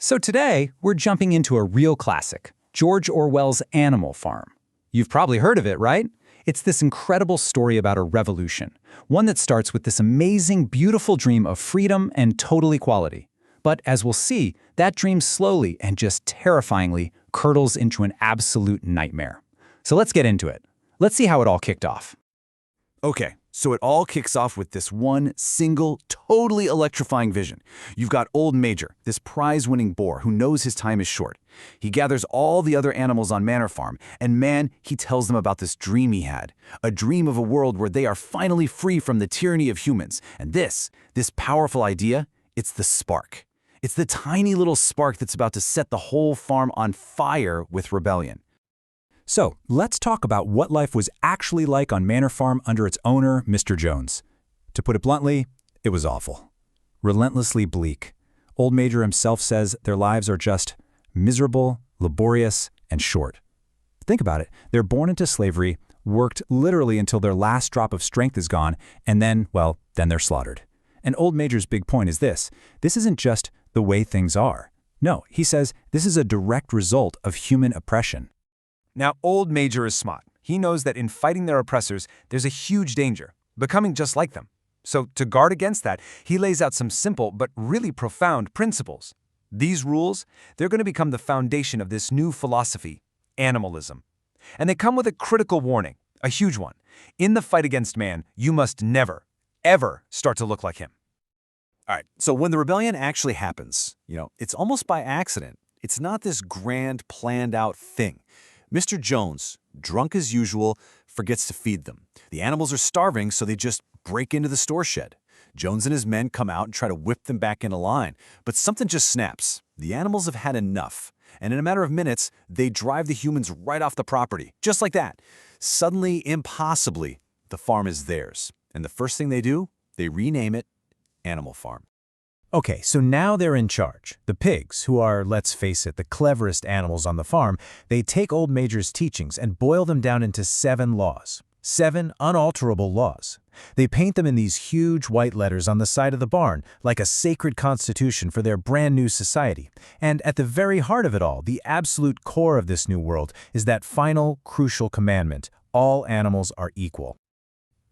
So today, we're jumping into a real classic, George Orwell's Animal Farm. You've probably heard of it, right? It's this incredible story about a revolution, one that starts with this amazing, beautiful dream of freedom and total equality. But as we'll see, that dream slowly and just terrifyingly curdles into an absolute nightmare. So let's get into it. Let's see how it all kicked off. Okay, so it all kicks off with this one single, totally electrifying vision. You've got Old Major, this prize-winning boar who knows his time is short. He gathers all the other animals on Manor Farm, and man, he tells them about this dream he had. A dream of a world where they are finally free from the tyranny of humans. And this powerful idea, it's the spark. It's the tiny little spark that's about to set the whole farm on fire with rebellion. So, let's talk about what life was actually like on Manor Farm under its owner, Mr. Jones. To put it bluntly, it was awful. Relentlessly bleak. Old Major himself says their lives are just miserable, laborious, and short. Think about it. They're born into slavery, worked literally until their last drop of strength is gone, and then they're slaughtered. And Old Major's big point is this isn't just the way things are. No, he says this is a direct result of human oppression. Now, Old Major is smart. He knows that in fighting their oppressors, there's a huge danger, becoming just like them. So to guard against that, he lays out some simple but really profound principles. These rules, they're going to become the foundation of this new philosophy, animalism. And they come with a critical warning, a huge one. In the fight against man, you must never, ever start to look like him. All right, so when the rebellion actually happens, it's almost by accident. It's not this grand, planned-out thing. Mr. Jones, drunk as usual, forgets to feed them. The animals are starving, so they just break into the store shed. Jones and his men come out and try to whip them back into line, but something just snaps. The animals have had enough, and in a matter of minutes, they drive the humans right off the property, just like that. Suddenly, impossibly, the farm is theirs. And the first thing they do, they rename it Animal Farm. Okay, so now they're in charge. The pigs, who are, let's face it, the cleverest animals on the farm, they take Old Major's teachings and boil them down into 7 laws. 7 unalterable laws. They paint them in these huge white letters on the side of the barn, like a sacred constitution for their brand new society. And at the very heart of it all, the absolute core of this new world, is that final, crucial commandment: all animals are equal.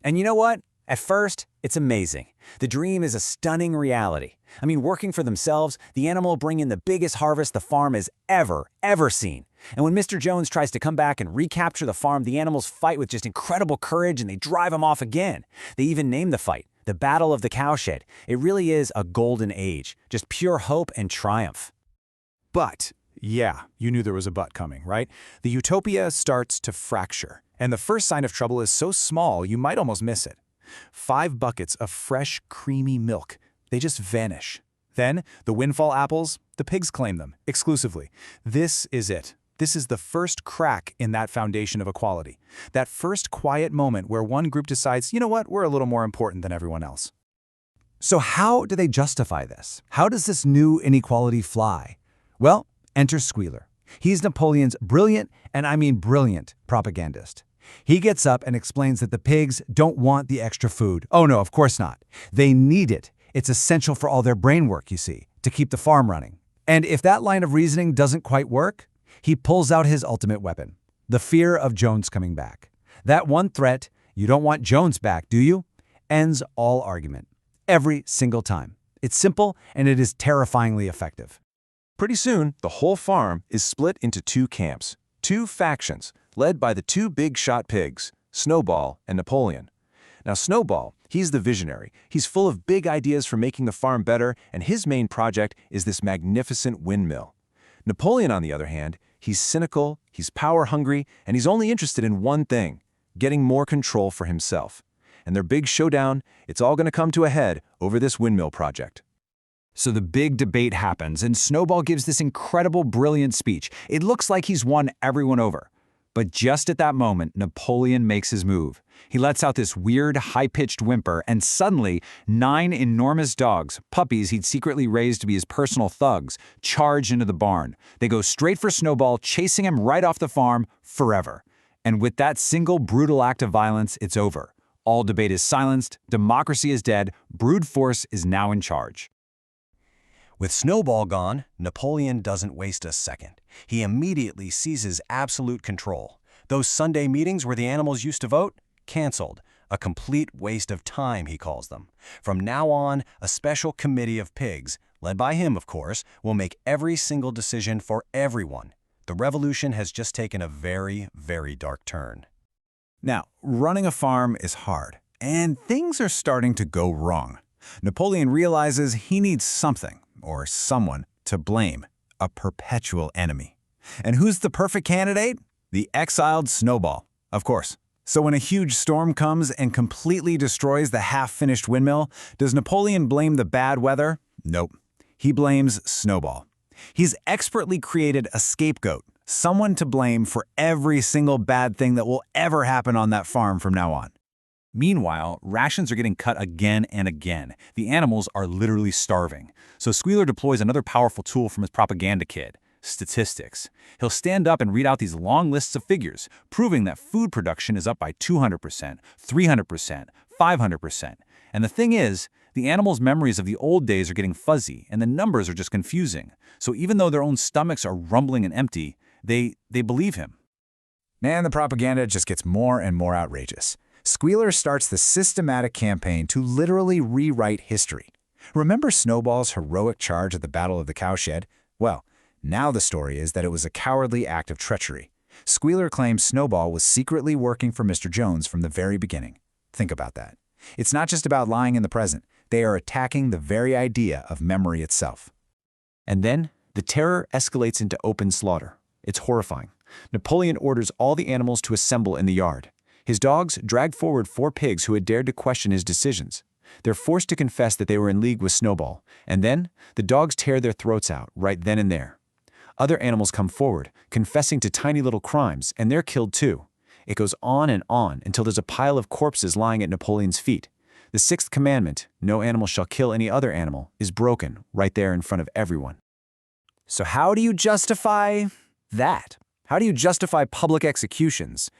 And you know what? At first, it's amazing. The dream is a stunning reality. I mean, working for themselves, the animal bring in the biggest harvest the farm has ever seen. And when Mr. Jones tries to come back and recapture the farm, the animals fight with just incredible courage and they drive him off again. They even name the fight the Battle of the Cowshed. It really is a golden age, just pure hope and triumph. But, yeah, you knew there was a but coming, right? The utopia starts to fracture, and the first sign of trouble is so small you might almost miss it. 5 buckets of fresh, creamy milk. They just vanish. Then, the windfall apples, the pigs claim them, exclusively. This is it. This is the first crack in that foundation of equality. That first quiet moment where one group decides, you know what, we're a little more important than everyone else. So how do they justify this? How does this new inequality fly? Well, enter Squealer. He's Napoleon's brilliant, and I mean brilliant, propagandist. He gets up and explains that the pigs don't want the extra food. Oh no, of course not. They need it. It's essential for all their brain work, you see, to keep the farm running. And if that line of reasoning doesn't quite work, he pulls out his ultimate weapon, the fear of Jones coming back. That one threat, you don't want Jones back, do you? Ends all argument. Every single time. It's simple and it is terrifyingly effective. Pretty soon, the whole farm is split into 2 camps, 2 factions, led by the 2 big-shot pigs, Snowball and Napoleon. Now, Snowball, he's the visionary. He's full of big ideas for making the farm better, and his main project is this magnificent windmill. Napoleon, on the other hand, he's cynical, he's power-hungry, and he's only interested in one thing: getting more control for himself. And their big showdown, it's all going to come to a head over this windmill project. So the big debate happens, and Snowball gives this incredible, brilliant speech. It looks like he's won everyone over. But just at that moment, Napoleon makes his move. He lets out this weird, high-pitched whimper, and suddenly, 9 enormous dogs, puppies he'd secretly raised to be his personal thugs, charge into the barn. They go straight for Snowball, chasing him right off the farm forever. And with that single brutal act of violence, it's over. All debate is silenced, democracy is dead, brute force is now in charge. With Snowball gone, Napoleon doesn't waste a second. He immediately seizes absolute control. Those Sunday meetings where the animals used to vote? Canceled. A complete waste of time, he calls them. From now on, a special committee of pigs, led by him, of course, will make every single decision for everyone. The revolution has just taken a very, very dark turn. Now, running a farm is hard, and things are starting to go wrong. Napoleon realizes he needs something, or someone, to blame, a perpetual enemy. And who's the perfect candidate? The exiled Snowball, of course. So when a huge storm comes and completely destroys the half-finished windmill, does Napoleon blame the bad weather? Nope. He blames Snowball. He's expertly created a scapegoat, someone to blame for every single bad thing that will ever happen on that farm from now on. Meanwhile, rations are getting cut again and again. The animals are literally starving. So Squealer deploys another powerful tool from his propaganda kit: statistics. He'll stand up and read out these long lists of figures, proving that food production is up by 200%, 300%, 500%. And the thing is, the animals' memories of the old days are getting fuzzy, and the numbers are just confusing. So even though their own stomachs are rumbling and empty, they believe him. And the propaganda just gets more and more outrageous. Squealer starts the systematic campaign to literally rewrite history. Remember Snowball's heroic charge at the Battle of the Cowshed? Well, now the story is that it was a cowardly act of treachery. Squealer claims Snowball was secretly working for Mr. Jones from the very beginning. Think about that. It's not just about lying in the present. They are attacking the very idea of memory itself. And then, the terror escalates into open slaughter. It's horrifying. Napoleon orders all the animals to assemble in the yard. His dogs drag forward 4 pigs who had dared to question his decisions. They're forced to confess that they were in league with Snowball, and then the dogs tear their throats out right then and there. Other animals come forward, confessing to tiny little crimes, and they're killed too. It goes on until there's a pile of corpses lying at Napoleon's feet. The 6th commandment, no animal shall kill any other animal, is broken right there in front of everyone. So how do you justify that? How do you justify public executions?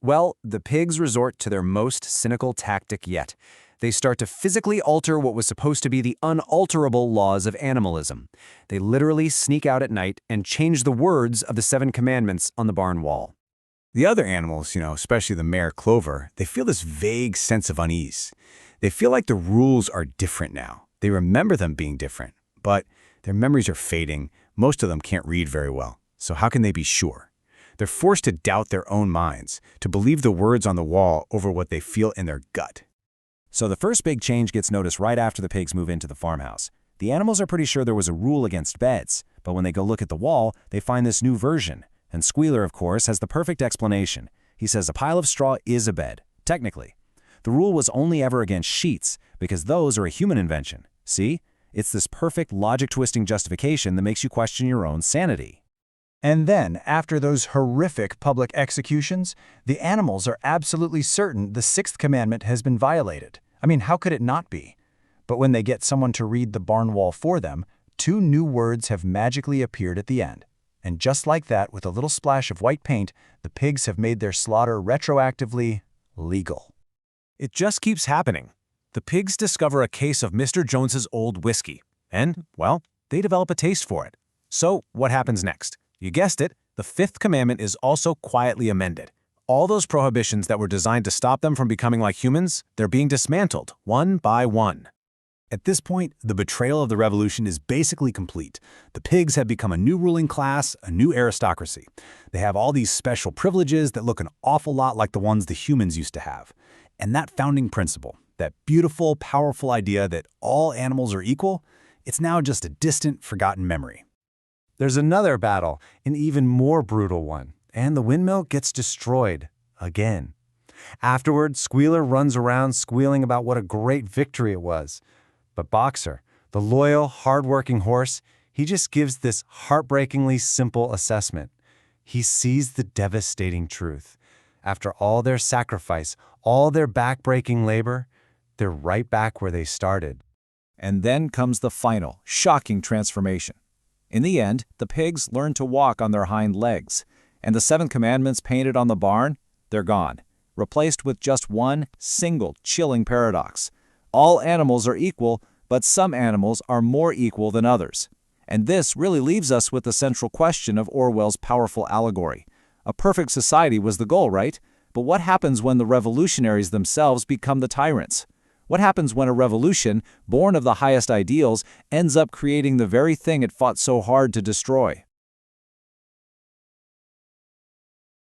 Well, the pigs resort to their most cynical tactic yet. They start to physically alter what was supposed to be the unalterable laws of animalism. They literally sneak out at night and change the words of the 7 commandments on the barn wall. The other animals, especially the mare Clover, they feel this vague sense of unease. They feel like the rules are different now. They remember them being different, but their memories are fading. Most of them can't read very well. So how can they be sure? They're forced to doubt their own minds, to believe the words on the wall over what they feel in their gut. So the first big change gets noticed right after the pigs move into the farmhouse. The animals are pretty sure there was a rule against beds, but when they go look at the wall, they find this new version. And Squealer, of course, has the perfect explanation. He says a pile of straw is a bed, technically. The rule was only ever against sheets, because those are a human invention. See? It's this perfect logic-twisting justification that makes you question your own sanity. And then, after those horrific public executions, the animals are absolutely certain the 6th commandment has been violated. I mean, how could it not be? But when they get someone to read the barn wall for them, 2 new words have magically appeared at the end. And just like that, with a little splash of white paint, the pigs have made their slaughter retroactively legal. It just keeps happening. The pigs discover a case of Mr. Jones's old whiskey, and, well, they develop a taste for it. So, what happens next? You guessed it, the 5th commandment is also quietly amended. All those prohibitions that were designed to stop them from becoming like humans, they're being dismantled, one by one. At this point, the betrayal of the revolution is basically complete. The pigs have become a new ruling class, a new aristocracy. They have all these special privileges that look an awful lot like the ones the humans used to have. And that founding principle, that beautiful, powerful idea that all animals are equal, it's now just a distant, forgotten memory. There's another battle, an even more brutal one, and the windmill gets destroyed again. Afterward, Squealer runs around squealing about what a great victory it was. But Boxer, the loyal, hard-working horse, he just gives this heartbreakingly simple assessment. He sees the devastating truth. After all their sacrifice, all their back-breaking labor, they're right back where they started. And then comes the final, shocking transformation. In the end, the pigs learn to walk on their hind legs, and the 7 commandments painted on the barn, they're gone, replaced with just one single chilling paradox. All animals are equal, but some animals are more equal than others. And this really leaves us with the central question of Orwell's powerful allegory. A perfect society was the goal, right? But what happens when the revolutionaries themselves become the tyrants? What happens when a revolution, born of the highest ideals, ends up creating the very thing it fought so hard to destroy?